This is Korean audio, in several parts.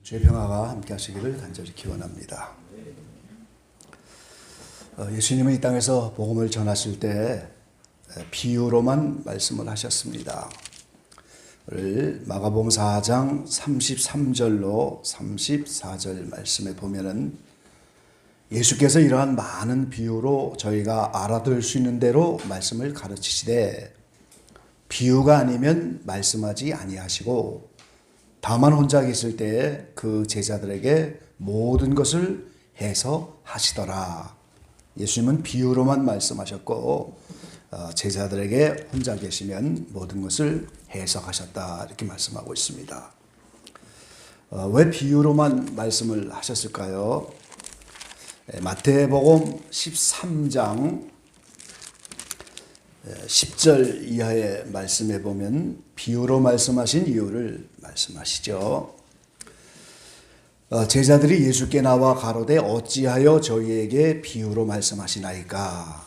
주의 평화가 함께 하시기를 간절히 기원합니다. 예수님은 이 땅에서 복음을 전하실 때 비유로만 말씀을 하셨습니다. 오늘 마가복음 4장 33절로 34절 말씀에 보면은 예수께서 이러한 많은 비유로 저희가 알아들 수 있는 대로 말씀을 가르치시되 비유가 아니면 말씀하지 아니하시고 다만 혼자 계실 때에 그 제자들에게 모든 것을 해석하시더라. 예수님은 비유로만 말씀하셨고 제자들에게 혼자 계시면 모든 것을 해석하셨다 이렇게 말씀하고 있습니다. 왜 비유로만 말씀을 하셨을까요? 마태복음 13장 10절 이하의 말씀에 보면 비유로 말씀하신 이유를 말씀하시죠. 제자들이 예수께 나와 가로되 어찌하여 저희에게 비유로 말씀하시나이까?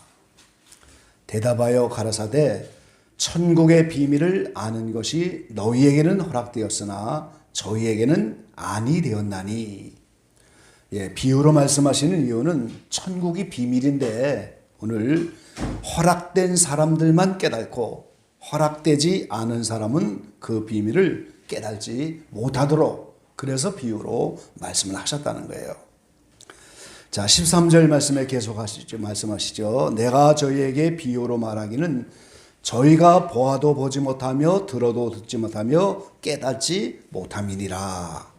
대답하여 가라사대 천국의 비밀을 아는 것이 너희에게는 허락되었으나 저희에게는 아니 되었나니. 비유로 말씀하시는 이유는 천국이 비밀인데 오늘 허락된 사람들만 깨닫고 허락되지 않은 사람은 그 비밀을 깨닫지 못하도록 그래서 비유로 말씀을 하셨다는 거예요. 자, 13절 말씀에 말씀하시죠. 내가 저희에게 비유로 말하기는 저희가 보아도 보지 못하며 들어도 듣지 못하며 깨닫지 못함이니라.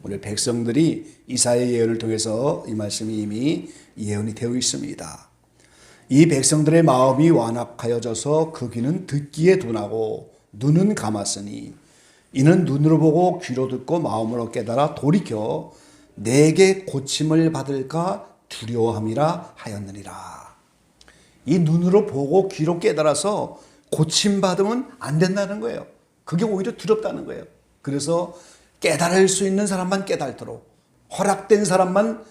오늘 백성들이 이사야의 예언을 통해서 이 말씀이 이미 예언이 되어 있습니다. 이 백성들의 마음이 완악하여져서 그 귀는 듣기에 둔하고 눈은 감았으니 이는 눈으로 보고 귀로 듣고 마음으로 깨달아 돌이켜 내게 고침을 받을까 두려워함이라 하였느니라. 이 눈으로 보고 귀로 깨달아서 고침받으면 안 된다는 거예요. 그게 오히려 두렵다는 거예요. 그래서 깨달을 수 있는 사람만 깨달도록 허락된 사람만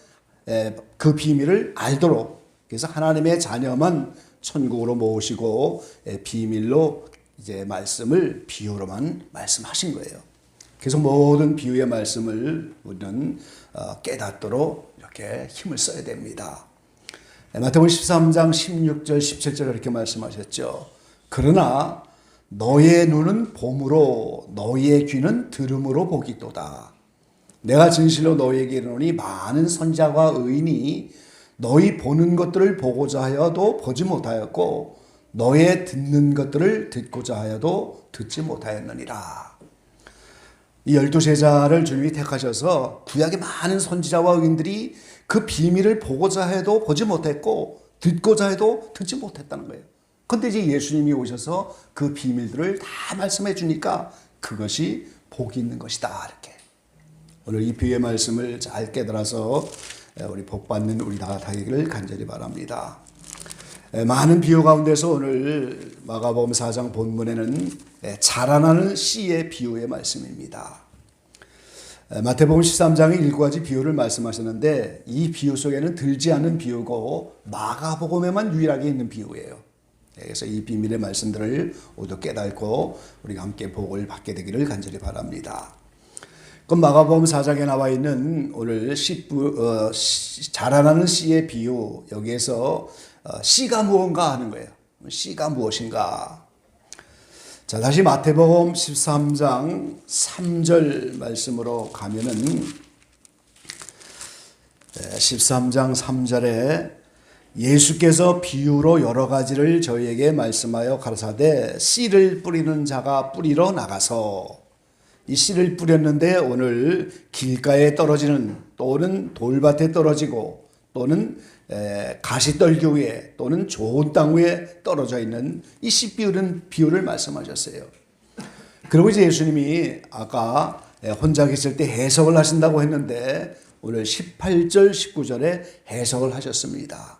그 비밀을 알도록 그래서 하나님의 자녀만 천국으로 모으시고 비밀로 이제 말씀을 비유로만 말씀하신 거예요. 그래서 모든 비유의 말씀을 우리는 깨닫도록 이렇게 힘을 써야 됩니다. 마태복음 13장 16절 17절 이렇게 말씀하셨죠. 그러나 너의 눈은 봄으로 너희의 귀는 들음으로 보기도다. 내가 진실로 너희에게 이르노니 많은 선지자와 의인이 너희 보는 것들을 보고자 하여도 보지 못하였고 너의 듣는 것들을 듣고자 하여도 듣지 못하였느니라. 이 12제자를 주님이 택하셔서 구약의 많은 선지자와 의인들이 그 비밀을 보고자 해도 보지 못했고 듣고자 해도 듣지 못했다는 거예요. 그런데 이제 예수님이 오셔서 그 비밀들을 다 말씀해 주니까 그것이 복이 있는 것이다 이렇게. 오늘 이 비유의 말씀을 잘 깨달아서 우리 복받는 우리 다 되기를 간절히 바랍니다. 많은 비유 가운데서 오늘 마가복음 4장 본문에는 자라나는 씨의 비유의 말씀입니다. 마태복음 13장에 7가지 비유를 말씀하셨는데 이 비유 속에는 들지 않는 비유고 마가복음에만 유일하게 있는 비유예요. 그래서 이 비밀의 말씀들을 모두 깨닫고 우리가 함께 복을 받게 되기를 간절히 바랍니다. 그럼 마가복음 4장에 나와 있는 오늘 자라나는 씨의 비유 여기에서 씨가 무언가 하는 거예요. 씨가 무엇인가? 자, 다시 마태복음 13장 3절 말씀으로 가면은 13장 3절에 예수께서 비유로 여러 가지를 저희에게 말씀하여 가르사되 씨를 뿌리는 자가 뿌리러 나가서 이 씨를 뿌렸는데 오늘 길가에 떨어지는 또는 돌밭에 떨어지고 또는 가시떨기 위에 또는 좋은 땅 위에 떨어져 있는 이 씨 비유를 말씀하셨어요. 그리고 이제 예수님이 아까 혼자 계실 때 해석을 하신다고 했는데 오늘 18절 19절에 해석을 하셨습니다.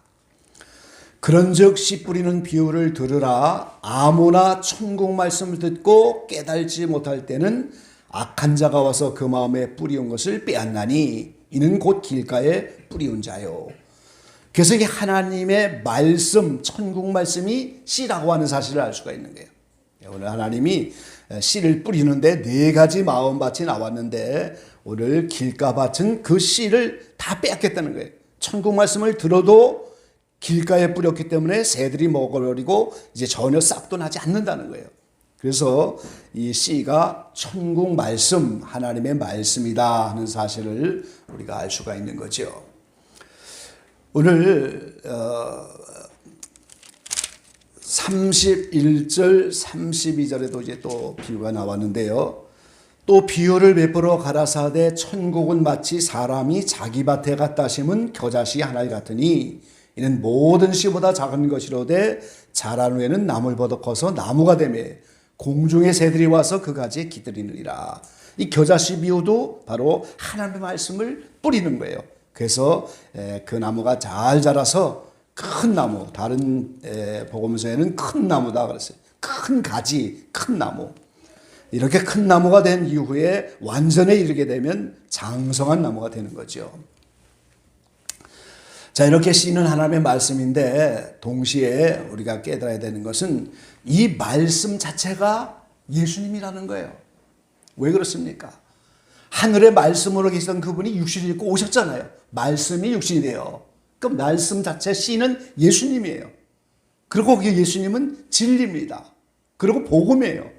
그런즉 씨 뿌리는 비유를 들으라. 아무나 천국 말씀을 듣고 깨달지 못할 때는 악한 자가 와서 그 마음에 뿌리운 것을 빼앗나니 이는 곧 길가에 뿌리운 자요. 그래서 이게 하나님의 말씀, 천국 말씀이 씨라고 하는 사실을 알 수가 있는 거예요. 오늘 하나님이 씨를 뿌리는데 4가지 마음밭이 나왔는데 오늘 길가밭은 그 씨를 다 빼앗겠다는 거예요. 천국 말씀을 들어도 길가에 뿌렸기 때문에 새들이 먹어버리고 이제 전혀 싹도 나지 않는다는 거예요. 그래서 이 씨가 천국 말씀, 하나님의 말씀이다 하는 사실을 우리가 알 수가 있는 거죠. 오늘 31절, 32절에도 이제 또 비유가 나왔는데요. 또 비유를 베풀어 가라사대 천국은 마치 사람이 자기 밭에 갖다 심은 겨자씨 하나에 같으니 이는 모든 씨보다 작은 것이로되 자란 후에는 나물 버덕 커서 나무가 되매 공중의 새들이 와서 그 가지에 깃들이느니라. 이 겨자씨 비유도 바로 하나님의 말씀을 뿌리는 거예요. 그래서 그 나무가 잘 자라서 큰 나무, 다른 복음서에는 큰 나무다 그랬어요. 큰 가지, 큰 나무. 이렇게 큰 나무가 된 이후에 완전에 이르게 되면 장성한 나무가 되는 거죠. 자, 이렇게 씨는 하나님의 말씀인데 동시에 우리가 깨달아야 되는 것은 이 말씀 자체가 예수님이라는 거예요. 왜 그렇습니까? 하늘의 말씀으로 계시던 그분이 육신을 입고 오셨잖아요. 말씀이 육신이 돼요. 그 말씀 자체 씨는 예수님이에요. 그리고 그 예수님은 진리입니다. 그리고 복음이에요.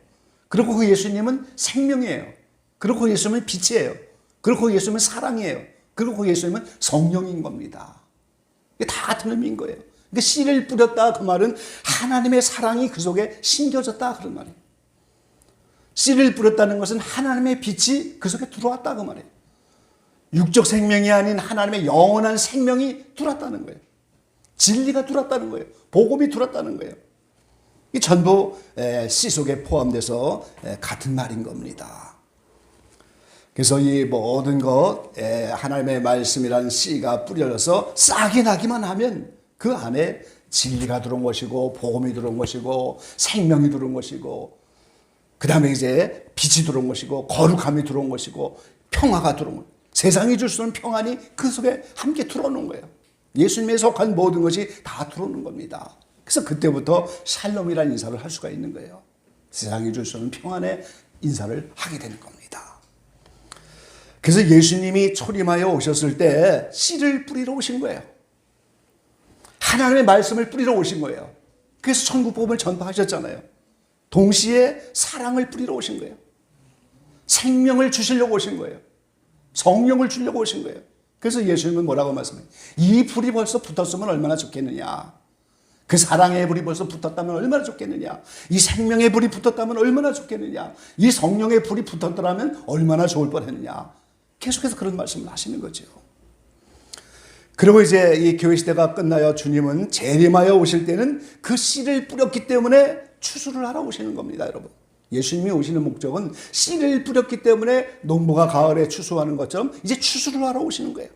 그리고 그 예수님은 생명이에요. 그리고 그 예수님은 빛이에요. 그리고 그 예수님은 사랑이에요. 그리고 그 예수님은 성령인 겁니다. 이게 다 같은 의미인 거예요. 그러니까 씨를 뿌렸다 그 말은 하나님의 사랑이 그 속에 심겨졌다 그런 말이에요. 씨를 뿌렸다는 것은 하나님의 빛이 그 속에 들어왔다 그 말이에요. 육적 생명이 아닌 하나님의 영원한 생명이 들어왔다는 거예요. 진리가 들어왔다는 거예요. 복음이 들어왔다는 거예요. 이 전부 씨 속에 포함돼서 같은 말인 겁니다. 그래서 이 모든 것 하나님의 말씀이라는 씨가 뿌려져서 싹이 나기만 하면 그 안에 진리가 들어온 것이고 복음이 들어온 것이고 생명이 들어온 것이고 그 다음에 이제 빛이 들어온 것이고 거룩함이 들어온 것이고 평화가 들어온 거예요. 세상이 줄 수 있는 평안이 그 속에 함께 들어오는 거예요. 예수님에 속한 모든 것이 다 들어오는 겁니다. 그래서 그때부터 샬롬이라는 인사를 할 수가 있는 거예요. 세상이 줄 수 있는 평안의 인사를 하게 되는 겁니다. 그래서 예수님이 초림하여 오셨을 때 씨를 뿌리러 오신 거예요. 하나님의 말씀을 뿌리러 오신 거예요. 그래서 천국 복음을 전파하셨잖아요. 동시에 사랑을 뿌리러 오신 거예요. 생명을 주시려고 오신 거예요. 성령을 주려고 오신 거예요. 그래서 예수님은 뭐라고 말씀해요? 이 불이 벌써 붙었으면 얼마나 좋겠느냐. 그 사랑의 불이 벌써 붙었다면 얼마나 좋겠느냐. 이 생명의 불이 붙었다면 얼마나 좋겠느냐. 이 성령의 불이 붙었더라면 얼마나 좋을 뻔했느냐. 계속해서 그런 말씀을 하시는 거죠. 그리고 이제 이 교회 시대가 끝나요. 주님은 재림하여 오실 때는 그 씨를 뿌렸기 때문에 추수를 하러 오시는 겁니다, 여러분. 예수님이 오시는 목적은 씨를 뿌렸기 때문에 농부가 가을에 추수하는 것처럼 이제 추수를 하러 오시는 거예요.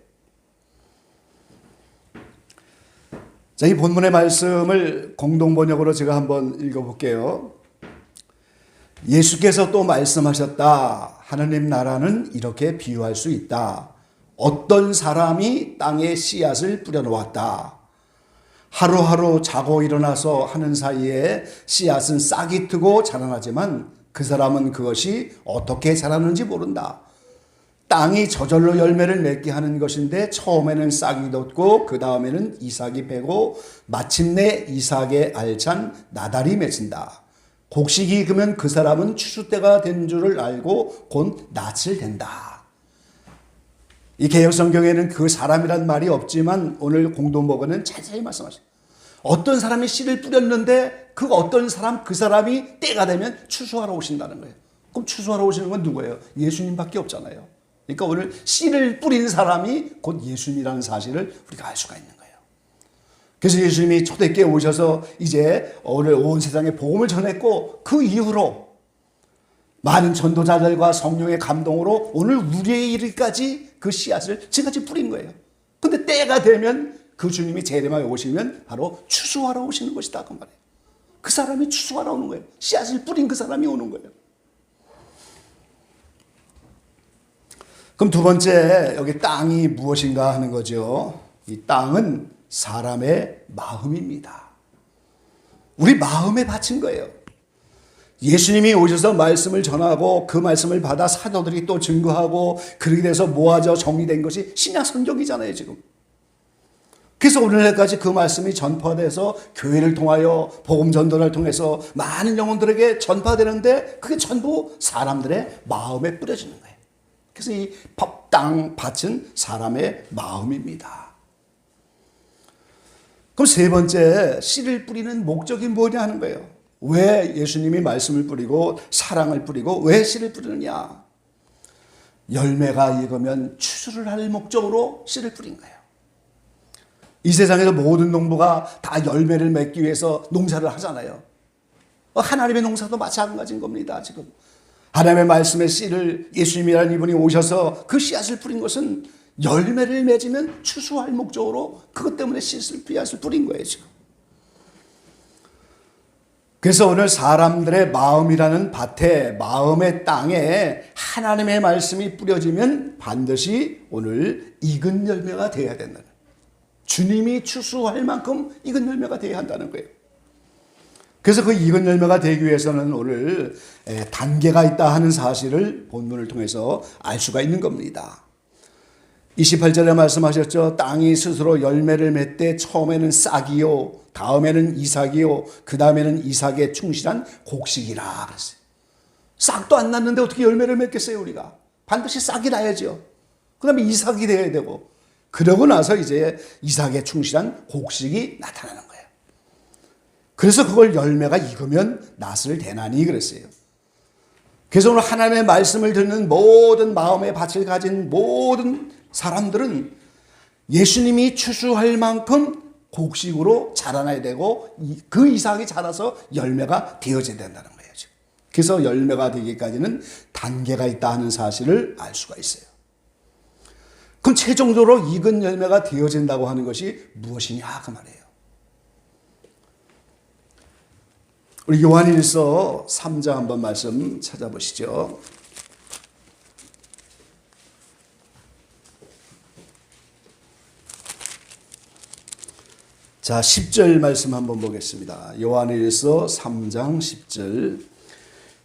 자, 이 본문의 말씀을 공동 번역으로 제가 한번 읽어볼게요. 예수께서 또 말씀하셨다. 하느님 나라는 이렇게 비유할 수 있다. 어떤 사람이 땅에 씨앗을 뿌려놓았다. 하루하루 자고 일어나서 하는 사이에 씨앗은 싹이 트고 자라나지만 그 사람은 그것이 어떻게 자라는지 모른다. 땅이 저절로 열매를 맺게 하는 것인데 처음에는 싹이 돋고 그 다음에는 이삭이 배고 마침내 이삭의 알찬 나달이 맺힌다. 곡식이 익으면 그 사람은 추수 때가 된 줄을 알고 곧 낯을 댄다. 이 개역성경에는 그 사람이란 말이 없지만 오늘 공동복음은 자세히 말씀하십니다. 어떤 사람이 씨를 뿌렸는데 그 어떤 사람, 그 사람이 때가 되면 추수하러 오신다는 거예요. 그럼 추수하러 오시는 건 누구예요? 예수님밖에 없잖아요. 그러니까 오늘 씨를 뿌린 사람이 곧 예수님이라는 사실을 우리가 알 수가 있는 거예요. 그래서 예수님이 초대교회에 오셔서 이제 오늘 온 세상에 복음을 전했고 그 이후로 많은 전도자들과 성령의 감동으로 오늘 우리의 일까지 그 씨앗을 지금까지 뿌린 거예요. 근데 때가 되면 그 주님이 재림하여 오시면 바로 추수하러 오시는 것이다 그 말이에요. 그 사람이 추수하러 오는 거예요. 씨앗을 뿌린 그 사람이 오는 거예요. 그럼 두 번째 여기 땅이 무엇인가 하는 거죠. 이 땅은 사람의 마음입니다. 우리 마음에 바친 거예요. 예수님이 오셔서 말씀을 전하고 그 말씀을 받아 사도들이 또 증거하고 그렇게 돼서 모아져 정리된 것이 신약 성경이잖아요, 지금. 그래서 오늘날까지 그 말씀이 전파돼서 교회를 통하여 복음 전도를 통해서 많은 영혼들에게 전파되는데 그게 전부 사람들의 마음에 뿌려지는 거예요. 그래서 이 법당 밭은 사람의 마음입니다. 그럼 세 번째, 씨를 뿌리는 목적이 뭐냐 하는 거예요. 왜 예수님이 말씀을 뿌리고 사랑을 뿌리고 왜 씨를 뿌리느냐. 열매가 익으면 추수를 할 목적으로 씨를 뿌린 거예요. 이 세상에서 모든 농부가 다 열매를 맺기 위해서 농사를 하잖아요. 하나님의 농사도 마찬가지인 겁니다. 지금 하나님의 말씀의 씨를 예수님이라는 이분이 오셔서 그 씨앗을 뿌린 것은 열매를 맺으면 추수할 목적으로 그것 때문에 씨앗을 뿌린 거예요, 지금. 그래서 오늘 사람들의 마음이라는 밭에, 마음의 땅에 하나님의 말씀이 뿌려지면 반드시 오늘 익은 열매가 되어야 된다는 거예요. 주님이 추수할 만큼 익은 열매가 되어야 한다는 거예요. 그래서 그 익은 열매가 되기 위해서는 오늘 단계가 있다 하는 사실을 본문을 통해서 알 수가 있는 겁니다. 28절에 말씀하셨죠. 땅이 스스로 열매를 맺되 처음에는 싹이요, 다음에는 이삭이요, 그 다음에는 이삭에 충실한 곡식이라 그랬어요. 싹도 안 났는데 어떻게 열매를 맺겠어요, 우리가? 반드시 싹이 나야죠. 그 다음에 이삭이 돼야 되고, 그러고 나서 이제 이삭에 충실한 곡식이 나타나는 거예요. 그래서 그걸 열매가 익으면 낫을 대나니 그랬어요. 그래서 오늘 하나님의 말씀을 듣는 모든 마음의 밭을 가진 모든 사람들은 예수님이 추수할 만큼 곡식으로 자라나야 되고 그 이삭이 자라서 열매가 되어져야 된다는 거예요. 그래서 열매가 되기까지는 단계가 있다 하는 사실을 알 수가 있어요. 그럼 최종적으로 익은 열매가 되어진다고 하는 것이 무엇이냐 그 말이에요. 우리 요한일서 3장 한번 말씀 찾아보시죠. 자, 10절 말씀 한번 보겠습니다. 요한일서 3장 10절.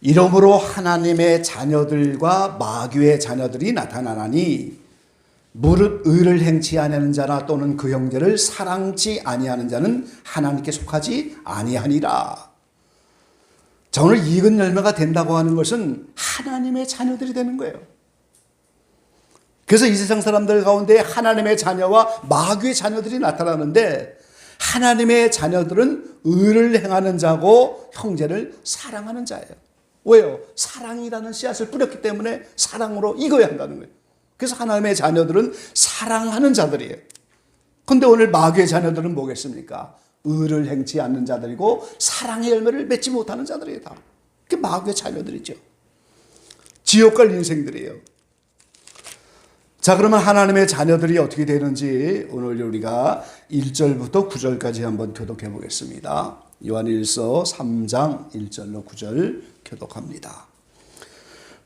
이러므로 하나님의 자녀들과 마귀의 자녀들이 나타나나니 무릇 의를 행치 아니하는 자나 또는 그 형제를 사랑치 아니하는 자는 하나님께 속하지 아니하니라. 자, 오늘 익은 열매가 된다고 하는 것은 하나님의 자녀들이 되는 거예요. 그래서 이 세상 사람들 가운데 하나님의 자녀와 마귀의 자녀들이 나타나는데 하나님의 자녀들은 의를 행하는 자고 형제를 사랑하는 자예요. 왜요? 사랑이라는 씨앗을 뿌렸기 때문에 사랑으로 익어야 한다는 거예요. 그래서 하나님의 자녀들은 사랑하는 자들이에요. 그런데 오늘 마귀의 자녀들은 뭐겠습니까? 의를 행치 않는 자들이고 사랑의 열매를 맺지 못하는 자들이에요. 다. 그게 마귀의 자녀들이죠. 지옥 갈 인생들이에요. 자, 그러면 하나님의 자녀들이 어떻게 되는지 오늘 우리가 1절부터 9절까지 한번 교독해 보겠습니다. 요한일서 3장 1절로 9절 교독합니다.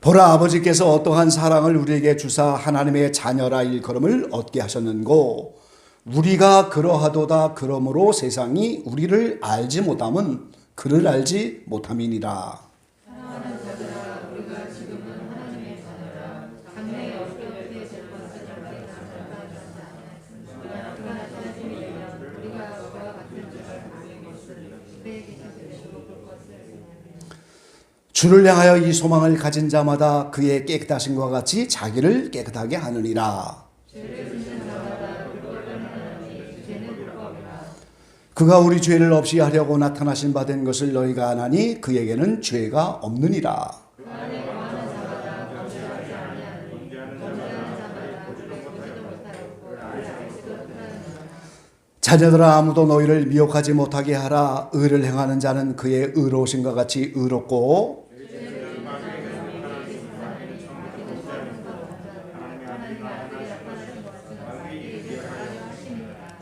보라, 아버지께서 어떠한 사랑을 우리에게 주사 하나님의 자녀라 일컬음을 얻게 하셨는고 우리가 그러하도다. 그러므로 세상이 우리를 알지 못함은 그를 알지 못함이니라. 주를 향하여 이 소망을 가진 자마다 그의 깨끗하심과 같이 자기를 깨끗하게 하느니라. 그가 우리 죄를 없이 하려고 나타나신 바 된 것을 너희가 아나니 그에게는 죄가 없느니라. 자녀들아, 아무도 너희를 미혹하지 못하게 하라. 의를 행하는 자는 그의 의로우심과 같이 의롭고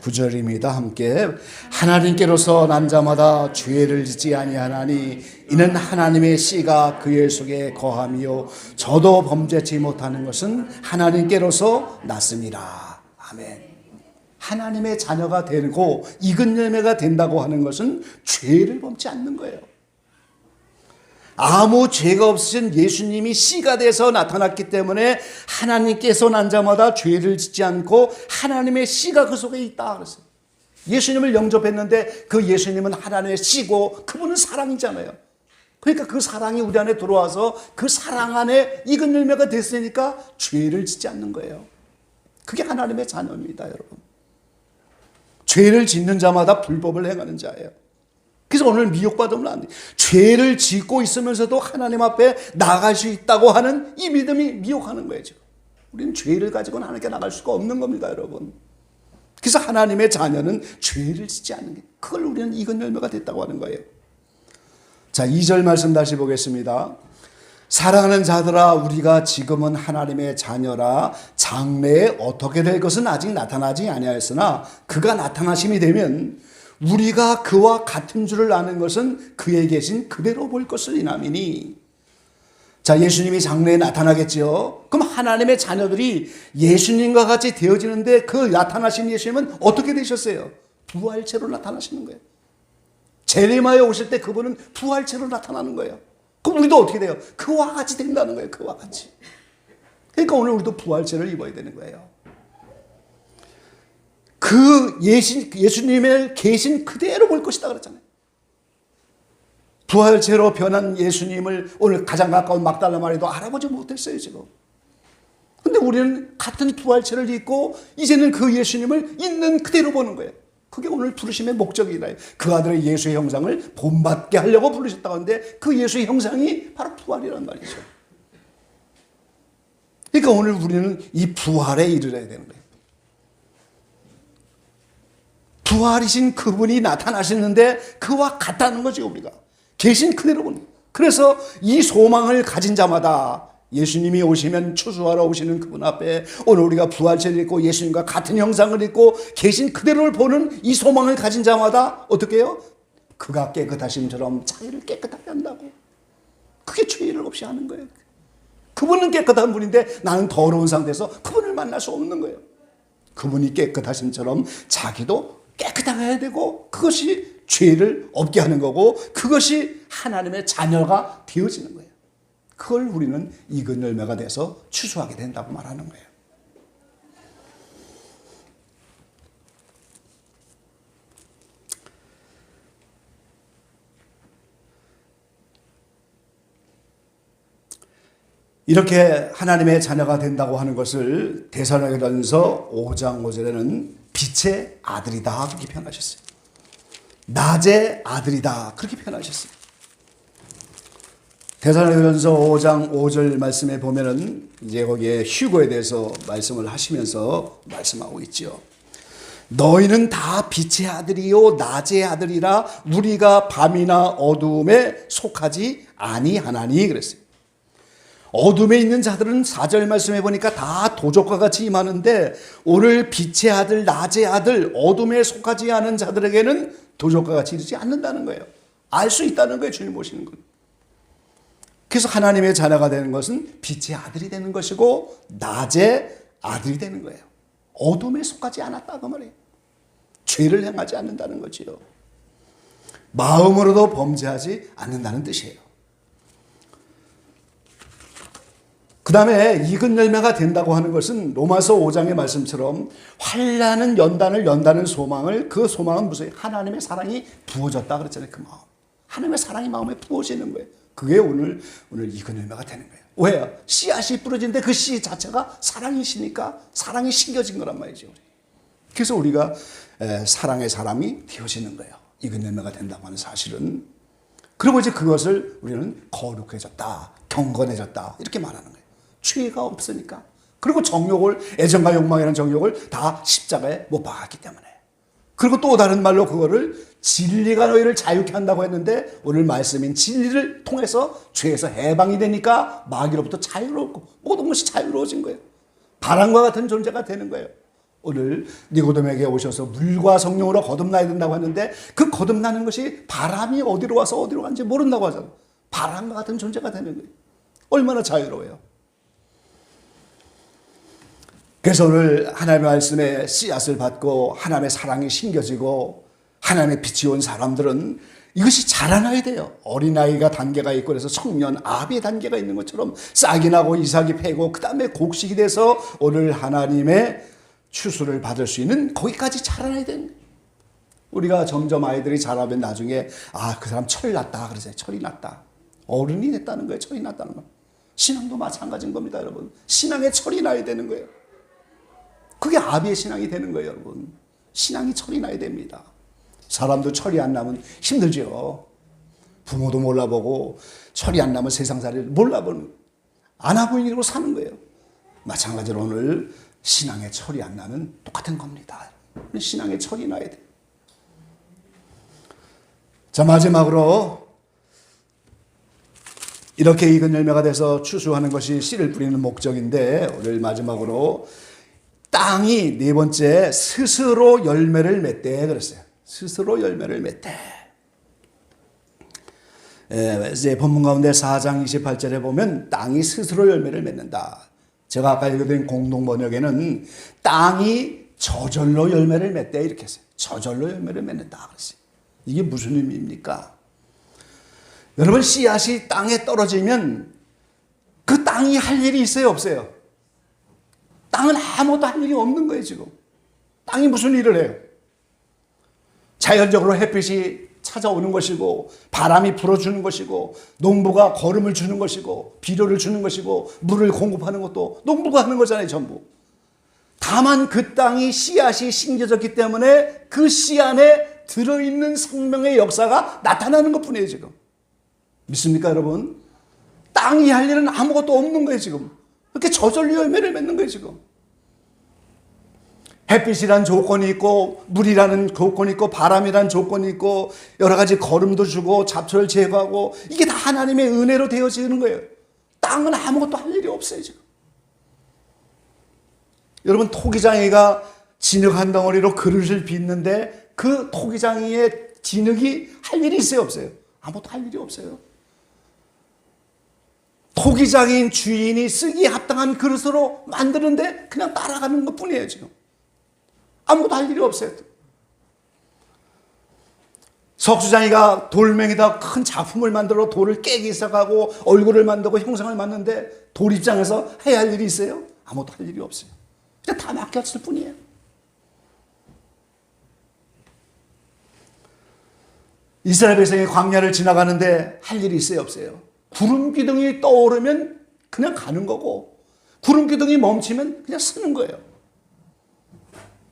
구절입니다. 함께 하나님께로서 난 자마다 죄를 짓지 아니하나니 이는 하나님의 씨가 그의 속에 거함이요 저도 범죄치 못하는 것은 하나님께로서 났습니다. 아멘. 하나님의 자녀가 되고 익은 열매가 된다고 하는 것은 죄를 범치 않는 거예요. 아무 죄가 없으신 예수님이 씨가 돼서 나타났기 때문에 하나님께서 난 자마다 죄를 짓지 않고 하나님의 씨가 그 속에 있다 그랬어요. 예수님을 영접했는데 그 예수님은 하나님의 씨고 그분은 사랑이잖아요. 그러니까 그 사랑이 우리 안에 들어와서 그 사랑 안에 익은 열매가 됐으니까 죄를 짓지 않는 거예요. 그게 하나님의 자녀입니다, 여러분. 죄를 짓는 자마다 불법을 행하는 자예요. 그래서 오늘 미혹받으면 안 돼요. 죄를 짓고 있으면서도 하나님 앞에 나갈 수 있다고 하는 이 믿음이 미혹하는 거예요, 지금. 우리는 죄를 가지고는 하나님께 나갈 수가 없는 겁니다, 여러분. 그래서 하나님의 자녀는 죄를 짓지 않는 게, 그걸 우리는 익은 열매가 됐다고 하는 거예요. 자, 2절 말씀 다시 보겠습니다. 사랑하는 자들아, 우리가 지금은 하나님의 자녀라. 장래에 어떻게 될 것은 아직 나타나지 아니하였으나 그가 나타나심이 되면 우리가 그와 같은 줄을 아는 것은 그에 계신 그대로 볼 것을 인함이니. 자, 예수님이 장래에 나타나겠죠. 그럼 하나님의 자녀들이 예수님과 같이 되어지는데 그 나타나신 예수님은 어떻게 되셨어요? 부활체로 나타나시는 거예요. 재림하여 오실 때 그분은 부활체로 나타나는 거예요. 그럼 우리도 어떻게 돼요? 그와 같이 된다는 거예요. 그와 같이. 그러니까 오늘 우리도 부활체를 입어야 되는 거예요. 그 예수님을 계신 그대로 볼 것이다 그랬잖아요. 부활체로 변한 예수님을 오늘 가장 가까운 막달라 마리도 알아보지 못했어요, 지금. 근데 우리는 같은 부활체를 입고 이제는 그 예수님을 있는 그대로 보는 거예요. 그게 오늘 부르심의 목적이라요. 그 아들의 예수의 형상을 본받게 하려고 부르셨다고 하는데 그 예수의 형상이 바로 부활이란 말이죠. 그러니까 오늘 우리는 이 부활에 이르러야 되는 거예요. 부활이신 그분이 나타나시는데 그와 같다는 거죠, 우리가. 계신 그대로 보는. 그래서 이 소망을 가진 자마다 예수님이 오시면 추수하러 오시는 그분 앞에 오늘 우리가 부활체를 입고 예수님과 같은 형상을 입고 계신 그대로를 보는 이 소망을 가진 자마다 어떻게 해요? 그가 깨끗하심처럼 자기를 깨끗하게 한다고. 그게 죄를 없이 하는 거예요. 그분은 깨끗한 분인데 나는 더러운 상태에서 그분을 만날 수 없는 거예요. 그분이 깨끗하심처럼 자기도 깨끗하게 해야 되고 그것이 죄를 없게 하는 거고 그것이 하나님의 자녀가 되어지는 거예요. 그걸 우리는 익은 열매가 돼서 추수하게 된다고 말하는 거예요. 이렇게 하나님의 자녀가 된다고 하는 것을 데살로니가전서 5장 5절에는 빛의 아들이다 그렇게 표현하셨어요. 낮의 아들이다 그렇게 표현하셨어요. 데살로니가전서 5장 5절 말씀에 보면은 이제 거기에 휴거에 대해서 말씀을 하시면서 말씀하고 있죠. 너희는 다 빛의 아들이요 낮의 아들이라 우리가 밤이나 어두움에 속하지 아니하나니 그랬어요. 어둠에 있는 자들은 4절 말씀해 보니까 다 도적과 같이 임하는데 오늘 빛의 아들 낮의 아들 어둠에 속하지 않은 자들에게는 도적과 같이 이르지 않는다는 거예요. 알 수 있다는 거예요. 주님 보시는 건. 그래서 하나님의 자녀가 되는 것은 빛의 아들이 되는 것이고 낮의 아들이 되는 거예요. 어둠에 속하지 않았다 그 말이에요. 죄를 행하지 않는다는 거지요. 마음으로도 범죄하지 않는다는 뜻이에요. 그 다음에 익은 열매가 된다고 하는 것은 로마서 5장의 말씀처럼 환난은 연단을 연다는 소망을 그 소망은 무슨 하나님의 사랑이 부어졌다 그랬잖아요. 그 마음. 하나님의 사랑이 마음에 부어지는 거예요. 그게 오늘 익은 열매가 되는 거예요. 왜요? 씨앗이 뿌려진데 그 씨 자체가 사랑이시니까 사랑이 심겨진 거란 말이죠. 그래서 우리가 사랑의 사람이 되어지는 거예요. 익은 열매가 된다고 하는 사실은. 그리고 이제 그것을 우리는 거룩해졌다, 경건해졌다 이렇게 말하는 거예요. 죄가 없으니까. 그리고 정욕을 애정과 욕망이라는 정욕을 다 십자가에 못 박았기 때문에. 그리고 또 다른 말로 그거를 진리가 너희를 자유케 한다고 했는데 오늘 말씀인 진리를 통해서 죄에서 해방이 되니까 마귀로부터 자유롭고 모든 것이 자유로워진 거예요. 바람과 같은 존재가 되는 거예요. 오늘 니고데모에게 오셔서 물과 성령으로 거듭나야 된다고 했는데 그 거듭나는 것이 바람이 어디로 와서 어디로 간지 모른다고 하잖아요. 바람과 같은 존재가 되는 거예요. 얼마나 자유로워요. 그래서 오늘 하나님의 말씀에 씨앗을 받고 하나님의 사랑이 심겨지고 하나님의 빛이 온 사람들은 이것이 자라나야 돼요. 어린아이가 단계가 있고 그래서 청년, 아비의 단계가 있는 것처럼 싹이 나고 이삭이 패고 그 다음에 곡식이 돼서 오늘 하나님의 추수를 받을 수 있는 거기까지 자라나야 되는 거예요. 우리가 점점 아이들이 자라면 나중에 그 사람 철이 났다 그러세요. 철이 났다. 어른이 됐다는 거예요. 철이 났다는 거. 신앙도 마찬가지인 겁니다, 여러분. 신앙에 철이 나야 되는 거예요. 그게 아비의 신앙이 되는 거예요, 여러분. 신앙이 철이 나야 됩니다. 사람도 철이 안 나면 힘들죠. 부모도 몰라보고 철이 안 나면 세상살이를 몰라보는, 안 하고 있는 사는 거예요. 마찬가지로 오늘 신앙에 철이 안 나면 똑같은 겁니다. 신앙에 철이 나야 돼요. 자, 마지막으로 이렇게 익은 열매가 돼서 추수하는 것이 씨를 뿌리는 목적인데, 오늘 마지막으로 땅이 네 번째 스스로 열매를 맺대 그랬어요. 스스로 열매를 맺대. 이제 본문 가운데 4장 28절에 보면 땅이 스스로 열매를 맺는다. 제가 아까 읽어드린 공동 번역에는 땅이 저절로 열매를 맺대 이렇게 했어요. 저절로 열매를 맺는다 그랬어요. 이게 무슨 의미입니까? 여러분, 씨앗이 땅에 떨어지면 그 땅이 할 일이 있어요, 없어요? 땅은 아무것도 할 일이 없는 거예요, 지금. 땅이 무슨 일을 해요? 자연적으로 햇빛이 찾아오는 것이고, 바람이 불어주는 것이고, 농부가 거름을 주는 것이고, 비료를 주는 것이고, 물을 공급하는 것도 농부가 하는 거잖아요, 전부. 다만 그 땅이 씨앗이 심겨졌기 때문에 그 씨 안에 들어있는 생명의 역사가 나타나는 것 뿐이에요, 지금. 믿습니까, 여러분? 땅이 할 일은 아무것도 없는 거예요, 지금. 그렇게 저절로 열매를 맺는 거예요, 지금. 햇빛이란 조건이 있고, 물이라는 조건이 있고, 바람이란 조건이 있고, 여러 가지 거름도 주고, 잡초를 제거하고, 이게 다 하나님의 은혜로 되어지는 거예요. 땅은 아무것도 할 일이 없어요, 지금. 여러분, 토기장이가 진흙 한 덩어리로 그릇을 빚는데, 그 토기장이의 진흙이 할 일이 있어요, 없어요? 아무것도 할 일이 없어요. 토기장인 주인이 쓰기 합당한 그릇으로 만드는데 그냥 따라가는 것 뿐이에요, 지금. 아무것도 할 일이 없어요. 석수장이가 돌멩이다 큰 작품을 만들어 돌을 깨기 시작하고 얼굴을 만들고 형상을 만드는데 돌 입장에서 해야 할 일이 있어요? 아무것도 할 일이 없어요. 그냥 다 맡겼을 뿐이에요. 이스라엘 백성이 광야를 지나가는데 할 일이 있어요, 없어요? 구름 기둥이 떠오르면 그냥 가는 거고, 구름 기둥이 멈추면 그냥 쓰는 거예요.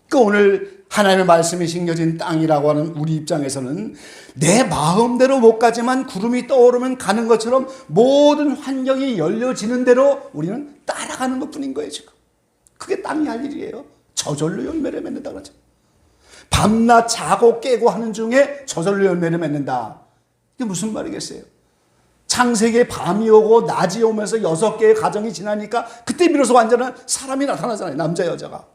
그러니까 오늘 하나님의 말씀이 심겨진 땅이라고 하는 우리 입장에서는 내 마음대로 못 가지만 구름이 떠오르면 가는 것처럼 모든 환경이 열려지는 대로 우리는 따라가는 것 뿐인 거예요, 지금. 그게 땅이 할 일이에요. 저절로 열매를 맺는다 그러죠. 밤낮 자고 깨고 하는 중에 저절로 열매를 맺는다. 이게 무슨 말이겠어요? 창세기에 밤이 오고 낮이 오면서 6개의 가정이 지나니까 그때 비로소 완전한 사람이 나타나잖아요. 남자 여자가.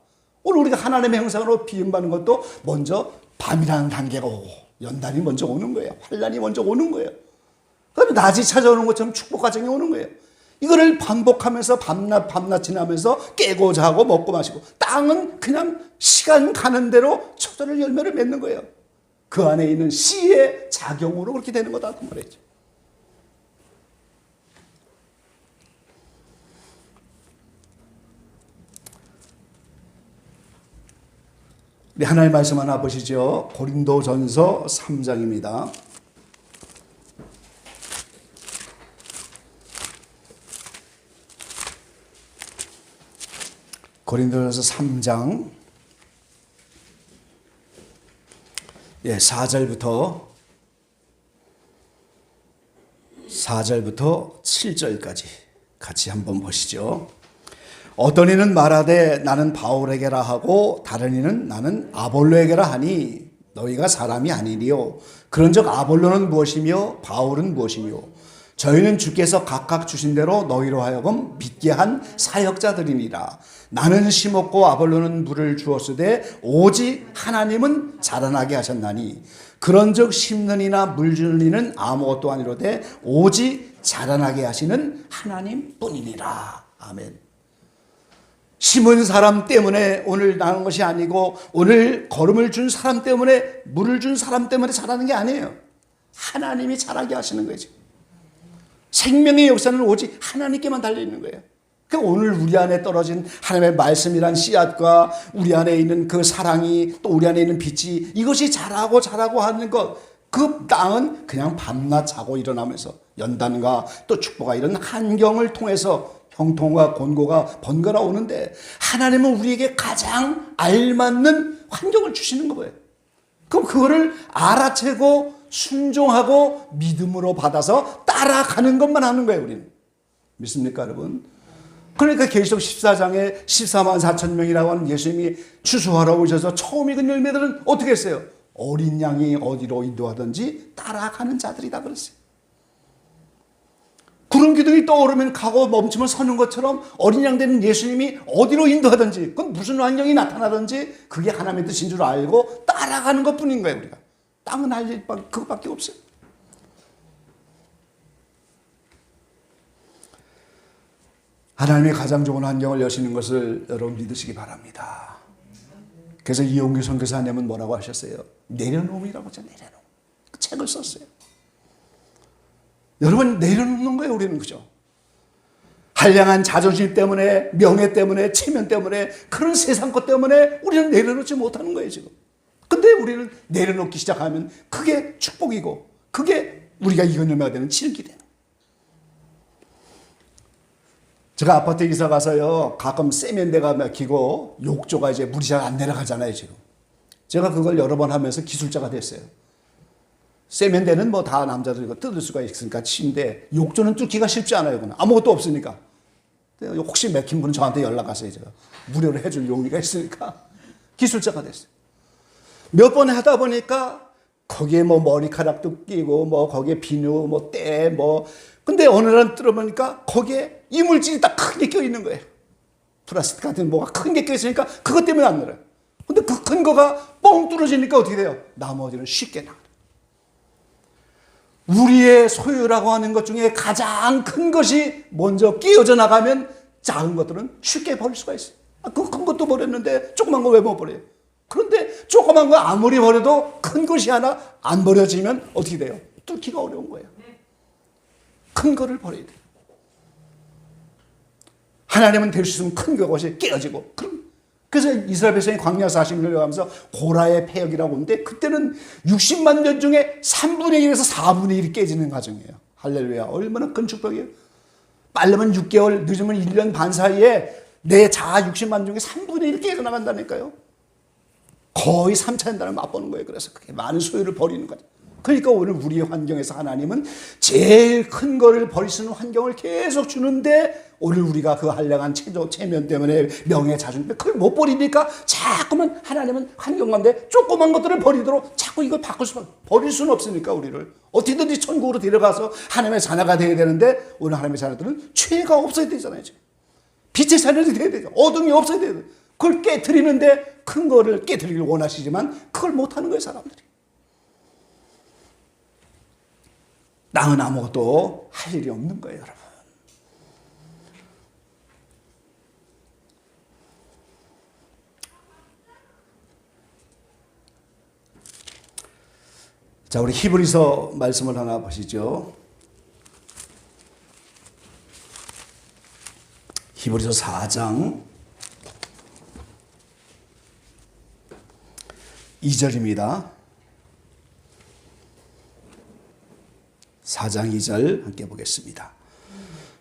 오늘 우리가 하나님의 형상으로 비움받는 것도 먼저 밤이라는 단계가 오고 연단이 먼저 오는 거예요. 환란이 먼저 오는 거예요. 그다음에 낮이 찾아오는 것처럼 축복 과정이 오는 거예요. 이거를 반복하면서 밤낮 지나면서 깨고 자고 먹고 마시고, 땅은 그냥 시간 가는 대로 저절로 열매를 맺는 거예요. 그 안에 있는 씨의 작용으로 그렇게 되는 거다 그 말이죠. 우리 하나님 말씀 하나 보시죠. 고린도전서 3장입니다. 고린도전서 3장 4절부터 7절까지 같이 한번 보시죠. 어떤 이는 말하되 나는 바울에게라 하고 다른 이는 나는 아볼로에게라 하니 너희가 사람이 아니리요. 그런즉 아볼로는 무엇이며 바울은 무엇이며 저희는 주께서 각각 주신 대로 너희로 하여금 믿게 한 사역자들이니라. 나는 심었고 아볼로는 물을 주었으되 오직 하나님은 자라나게 하셨나니 그런즉 심는 이나 물 주는 이는 아무것도 아니로되 오직 자라나게 하시는 하나님뿐이니라. 아멘. 심은 사람 때문에 오늘 나는 것이 아니고 오늘 걸음을 준 사람 때문에 물을 준 사람 때문에 자라는 게 아니에요. 하나님이 자라게 하시는 거죠. 생명의 역사는 오직 하나님께만 달려있는 거예요. 그러니까 오늘 우리 안에 떨어진 하나님의 말씀이란 씨앗과 우리 안에 있는 그 사랑이 또 우리 안에 있는 빛이 이것이 자라고 하는 것, 그 땅은 그냥 밤낮 자고 일어나면서 연단과 또 축복과 이런 환경을 통해서 형통과 곤고가 번갈아 오는데 하나님은 우리에게 가장 알맞는 환경을 주시는 거예요. 그럼 그거를 알아채고 순종하고 믿음으로 받아서 따라가는 것만 하는 거예요. 우리는. 믿습니까 여러분? 그러니까 계시록 14장에 14만 4천 명이라고 하는 예수님이 추수하러 오셔서 처음 익은 열매들은 어떻게 했어요? 어린 양이 어디로 인도하든지 따라가는 자들이다 그랬어요. 구름 기둥이 떠오르면 가고 멈추면 서는 것처럼 어린 양 되는 예수님이 어디로 인도하든지 그건 무슨 환경이 나타나든지 그게 하나님의 뜻인 줄 알고 따라가는 것뿐인 거예요. 우리가 땅은 할 일 그것밖에 없어요. 하나님의 가장 좋은 환경을 여시는 것을 여러분 믿으시기 바랍니다. 그래서 이용규 선교사님은 뭐라고 하셨어요? 내려놓음이라고 하죠. 내려놓음. 그 책을 썼어요. 여러분 내려놓는 거예요. 우리는 그죠? 한량한 자존심 때문에 명예 때문에 체면 때문에 그런 세상 것 때문에 우리는 내려놓지 못하는 거예요 지금. 근데 우리는 내려놓기 시작하면 그게 축복이고 그게 우리가 이건 열매가 되는 진리가 되는 거예요. 제가 아파트 이사 가서요 가끔 세면대가 막히고 욕조가 이제 물이 잘 안 내려가잖아요 지금. 제가 그걸 여러 번 하면서 기술자가 됐어요. 세면대는 뭐 다 남자들 이거 뜯을 수가 있으니까 치는데 욕조는 뚫기가 쉽지 않아요. 그건 아무것도 없으니까. 혹시 막힌 분은 저한테 연락하세요. 제가 무료로 해줄 용의가 있으니까 기술자가 됐어요. 몇 번 하다 보니까 거기에 뭐 머리카락도 끼고 뭐 거기에 비누 뭐 때 뭐 근데 어느 날 들어보니까 거기에 이물질이 딱 큰 게 껴있는 거예요. 플라스틱 같은 뭐가 큰 게 껴있으니까 그것 때문에 안 늘어요. 근데 그 큰 거가 뻥 뚫어지니까 어떻게 돼요? 나머지는 쉽게 나가요. 우리의 소유라고 하는 것 중에 가장 큰 것이 먼저 끼어져 나가면 작은 것들은 쉽게 버릴 수가 있어요. 그 큰 것도 버렸는데 조그만 거 왜 못 버려요? 그런데 조그만 거 아무리 버려도 큰 것이 하나 안 버려지면 어떻게 돼요? 뚫기가 어려운 거예요. 큰 거를 버려야 돼요. 하나님은 될 수 있으면 큰 것이 깨어지고 그래서 이스라엘 백성이 광야 40년을 가면서 고라의 폐역이라고 하는데 그때는 60만 년 중에 3분의 1에서 4분의 1이 깨지는 과정이에요. 할렐루야. 얼마나 큰 축복이에요. 빠르면 6개월 늦으면 1년 반 사이에 내 자아 60만 중에 3분의 1이 깨져나간다니까요. 거의 3차 연단을 맛보는 거예요. 그래서 그게 많은 소유를 버리는 거죠. 그러니까 오늘 우리의 환경에서 하나님은 제일 큰 거를 버릴 수 있는 환경을 계속 주는데 오늘 우리가 그 한량한 체면 때문에 명예 자존심 때문에 그걸 못 버리니까 자꾸만 하나님은 환경 가운데 조그만 것들을 버리도록 자꾸 이걸 버릴 수는 없으니까 우리를 어떻게든지 천국으로 데려가서 하나님의 자녀가 되어야 되는데 오늘 하나님의 자녀들은 죄가 없어야 되잖아요. 지금. 빛의 자녀들이 되어야 되죠. 어둠이 없어야 돼요. 그걸 깨트리는데 큰 거를 깨트리길 원하시지만 그걸 못하는 거예요. 사람들이. 땅은 아무것도 할 일이 없는 거예요, 여러분. 자, 우리 히브리서 말씀을 하나 보시죠. 히브리서 4장 2절입니다. 4장 2절 함께 보겠습니다.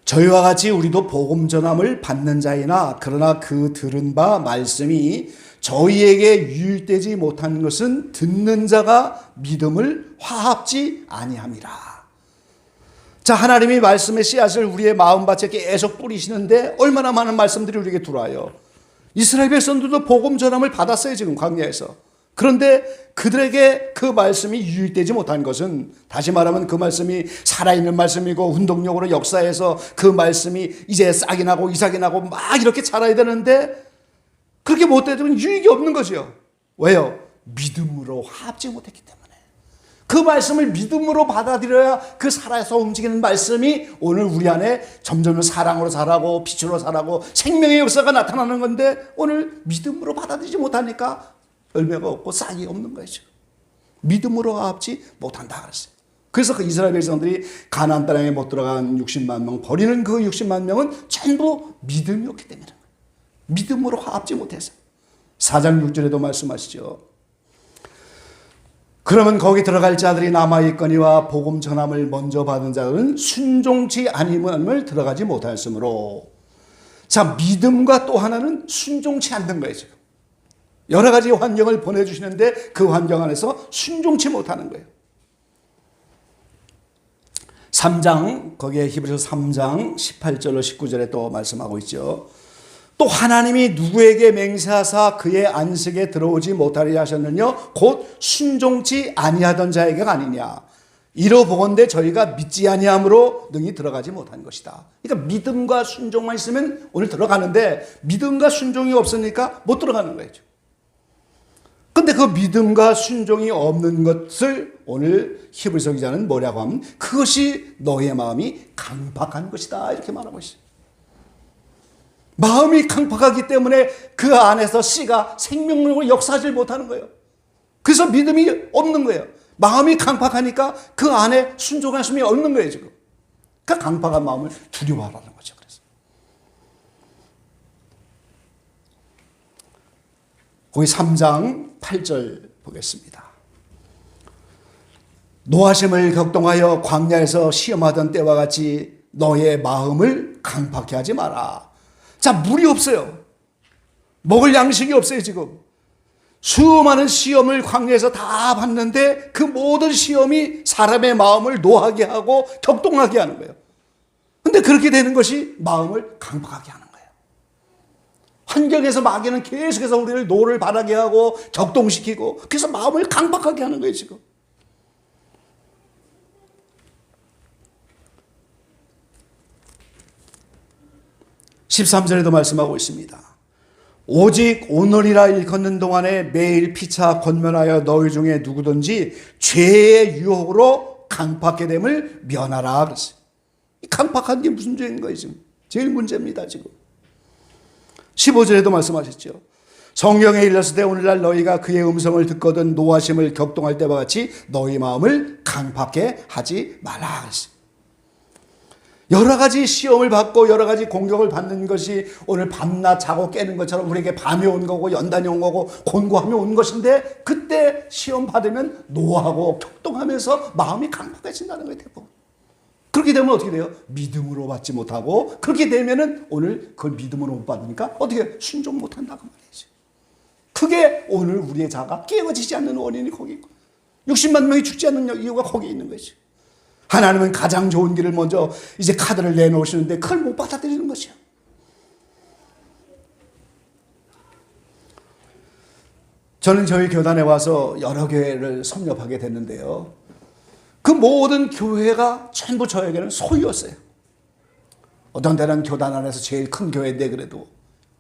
저희와 같이 우리도 복음 전함을 받는 자이나 그러나 그 들은 바 말씀이 저희에게 유익되지 못한 것은 듣는 자가 믿음을 화합지 아니함이라. 자, 하나님이 말씀의 씨앗을 우리의 마음밭에 계속 뿌리시는데 얼마나 많은 말씀들이 우리에게 들어와요. 이스라엘 백성들도 복음 전함을 받았어요. 지금 광야에서. 그런데 그들에게 그 말씀이 유익되지 못한 것은 다시 말하면 그 말씀이 살아있는 말씀이고 운동력으로 역사해서 그 말씀이 이제 싹이 나고 이삭이 나고 막 이렇게 자라야 되는데 그렇게 못되면 유익이 없는 거죠. 왜요? 믿음으로 화합지 못했기 때문에. 그 말씀을 믿음으로 받아들여야 그 살아서 움직이는 말씀이 오늘 우리 안에 점점 사랑으로 자라고 빛으로 자라고 생명의 역사가 나타나는 건데 오늘 믿음으로 받아들이지 못하니까 열매가 없고 싹이 없는 거죠. 믿음으로 화합지 못한다 그랬어요. 그래서 그 이스라엘 백성들이 가나안 땅에 못 들어간 60만 명 버리는 그 60만 명은 전부 믿음이었기 때문에 믿음으로 화합지 못해서 4장 6절에도 말씀하시죠. 그러면 거기 들어갈 자들이 남아있거니와 복음 전함을 먼저 받은 자들은 순종치 아니함을 들어가지 못하였으므로. 자, 믿음과 또 하나는 순종치 않는 거예요. 지금 여러 가지 환경을 보내주시는데 그 환경 안에서 순종치 못하는 거예요. 3장 거기에 히브리서 3장 18절로 19절에 또 말씀하고 있죠. 또 하나님이 누구에게 맹세하사 그의 안식에 들어오지 못하리라 하셨느냐 곧 순종치 아니하던 자에게가 아니냐 이러보건대 저희가 믿지 아니함으로 능히 들어가지 못한 것이다. 그러니까 믿음과 순종만 있으면 오늘 들어가는데 믿음과 순종이 없으니까 못 들어가는 거예요. 근데 그 믿음과 순종이 없는 것을 오늘 히브리서 기자는 뭐라고 하면 그것이 너의 마음이 강팍한 것이다 이렇게 말하고 있어요. 마음이 강팍하기 때문에 그 안에서 씨가 생명력을 역사하지 못하는 거예요. 그래서 믿음이 없는 거예요. 마음이 강팍하니까 그 안에 순종할 수이 없는 거예요 지금. 그러니까 강팍한 마음을 두려워하라는 거죠. 그래서 거기 3장 8절 보겠습니다. 노하심을 격동하여 광야에서 시험하던 때와 같이 너의 마음을 강팍해 하지 마라. 자, 물이 없어요. 먹을 양식이 없어요 지금. 수많은 시험을 광야에서 다 봤는데 그 모든 시험이 사람의 마음을 노하게 하고 격동하게 하는 거예요. 근데 그렇게 되는 것이 마음을 강팍하게 하는 거예요. 환경에서 마귀는 계속해서 우리를 노를 바라게 하고 격동시키고 그래서 마음을 강팍하게 하는 거예요 지금. (13절에도) 말씀하고 있습니다. 오직 오늘이라 일컫는 동안에 매일 피차 권면하여 너희 중에 누구든지 죄의 유혹으로 강팍하게 됨을 면하라 그랬어요. 강팍한 게 무슨 죄인 거예요 지금. 제일 문제입니다 지금. 15절에도 말씀하셨죠. 성경에 일렀을 때 오늘날 너희가 그의 음성을 듣거든 노하심을 격동할 때와 같이 너희 마음을 강팍하게 하지 말라 그랬어요. 여러 가지 시험을 받고 여러 가지 공격을 받는 것이 오늘 밤낮 자고 깨는 것처럼 우리에게 밤이 온 거고 연단이 온 거고 곤고함이 온 것인데 그때 시험 받으면 노하고 격동하면서 마음이 강팍해진다는 거예요 대부분. 그렇게 되면 어떻게 돼요? 믿음으로 받지 못하고 그렇게 되면은 오늘 그걸 믿음으로 못 받으니까 어떻게 순종 못한다고 말이죠. 그게 오늘 우리의 자가 깨어지지 않는 원인이 거기 있고 60만 명이 죽지 않는 이유가 거기에 있는 거죠. 하나님은 가장 좋은 길을 먼저 이제 카드를 내놓으시는데 그걸 못 받아들이는 것이요. 저는 저희 교단에 와서 여러 교회를 섭렵하게 됐는데요. 그 모든 교회가 전부 저에게는 소유였어요. 어떤 데는 교단 안에서 제일 큰 교회인데 그래도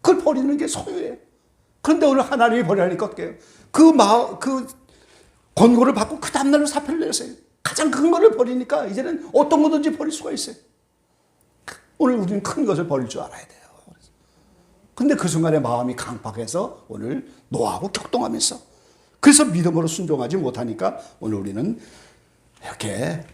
그걸 버리는 게 소유예요. 그런데 오늘 하나님이 버리라니까 어때요? 그 권고를 받고 그 다음날로 사표를 내렸어요. 가장 큰 거를 버리니까 이제는 어떤 거든지 버릴 수가 있어요. 오늘 우리는 큰 것을 버릴 줄 알아야 돼요. 근데 그 순간에 마음이 강팍해서 오늘 노하고 격동하면서 그래서 믿음으로 순종하지 못하니까 오늘 우리는 이렇게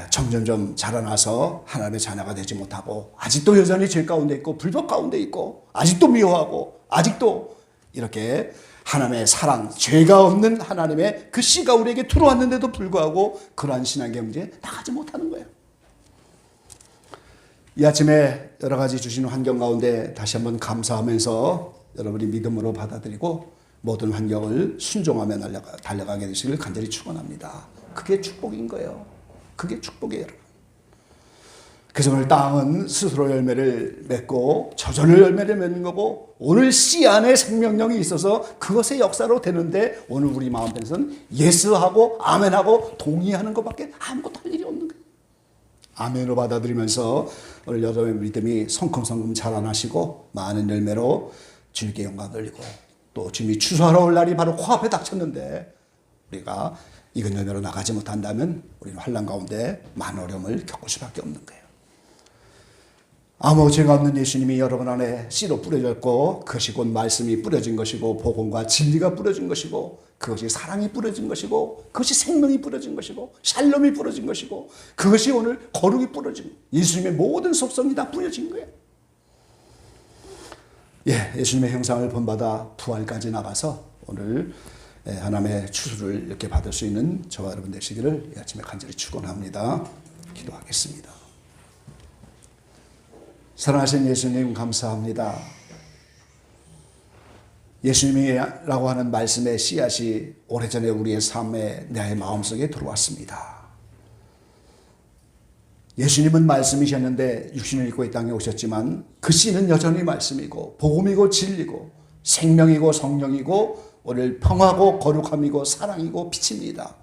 점점점 자라나서 하나님의 자녀가 되지 못하고 아직도 여전히 죄 가운데 있고 불법 가운데 있고 아직도 미워하고 아직도 이렇게 하나님의 사랑, 죄가 없는 하나님의 그 씨가 우리에게 들어왔는데도 불구하고 그러한 신앙의 문제에 나가지 못하는 거예요. 이 아침에 여러 가지 주시는 환경 가운데 다시 한번 감사하면서 여러분이 믿음으로 받아들이고 모든 환경을 순종하며 달려가게 되시길 간절히 축원합니다. 그게 축복인 거예요. 그게 축복이에요. 그래서 오늘 땅은 스스로 열매를 맺고 저절로 열매를 맺는 거고 오늘 씨 안에 생명력이 있어서 그것의 역사로 되는데 오늘 우리 마음에서는 예스하고 아멘하고 동의하는 것밖에 아무것도 할 일이 없는 거예요. 아멘으로 받아들이면서 오늘 여러분의 믿음이 성큼성큼 자라나시고 많은 열매로 주님께 영광 돌리고 또 주님이 추수하러 올 날이 바로 코앞에 닥쳤는데 우리가 익은 열매로 나가지 못한다면 우리는 환난 가운데 많은 어려움을 겪을 수밖에 없는 거예요. 아무 죄가 없는 예수님이 여러분 안에 씨로 뿌려졌고 그것이 곧 말씀이 뿌려진 것이고 복음과 진리가 뿌려진 것이고 그것이 사랑이 뿌려진 것이고 그것이 생명이 뿌려진 것이고 샬롬이 뿌려진 것이고 그것이 오늘 거룩이 뿌려진 예수님의 모든 속성이 다 뿌려진 거예요. 예수님의 형상을 본받아 부활까지 나가서 오늘 하나님의 추수를 이렇게 받을 수 있는 저와 여러분 되시기를 이 아침에 간절히 축원합니다. 기도하겠습니다. 사랑하신 예수님 감사합니다. 예수님이라고 하는 말씀의 씨앗이 오래전에 우리의 삶에 내 마음속에 들어왔습니다. 예수님은 말씀이셨는데 육신을 입고 이 땅에 오셨지만 그 씨는 여전히 말씀이고 복음이고 진리고 생명이고 성령이고 오늘 평화고 거룩함이고 사랑이고 빛입니다.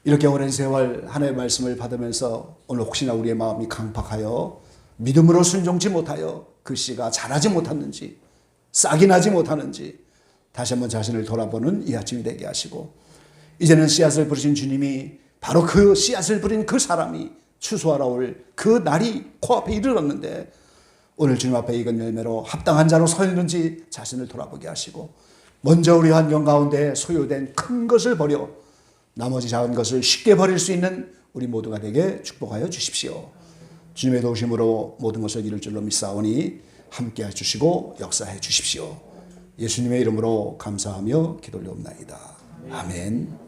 이렇게 오랜 세월 하나님의 말씀을 받으면서 오늘 혹시나 우리의 마음이 강팍하여 믿음으로 순종치 못하여 그 씨가 자라지 못했는지 싹이 나지 못하는지 다시 한번 자신을 돌아보는 이 아침이 되게 하시고 이제는 씨앗을 부르신 주님이 바로 그 씨앗을 부린 그 사람이 추수하러 올 그 날이 코앞에 이르렀는데 오늘 주님 앞에 익은 열매로 합당한 자로 서 있는지 자신을 돌아보게 하시고 먼저 우리 환경 가운데 소유된 큰 것을 버려 나머지 작은 것을 쉽게 버릴 수 있는 우리 모두가 되게 축복하여 주십시오. 주님의 도우심으로 모든 것을 이룰 줄로 믿사오니 함께해 주시고 역사해 주십시오. 예수님의 이름으로 감사하며 기도 올려옵나이다. 아멘.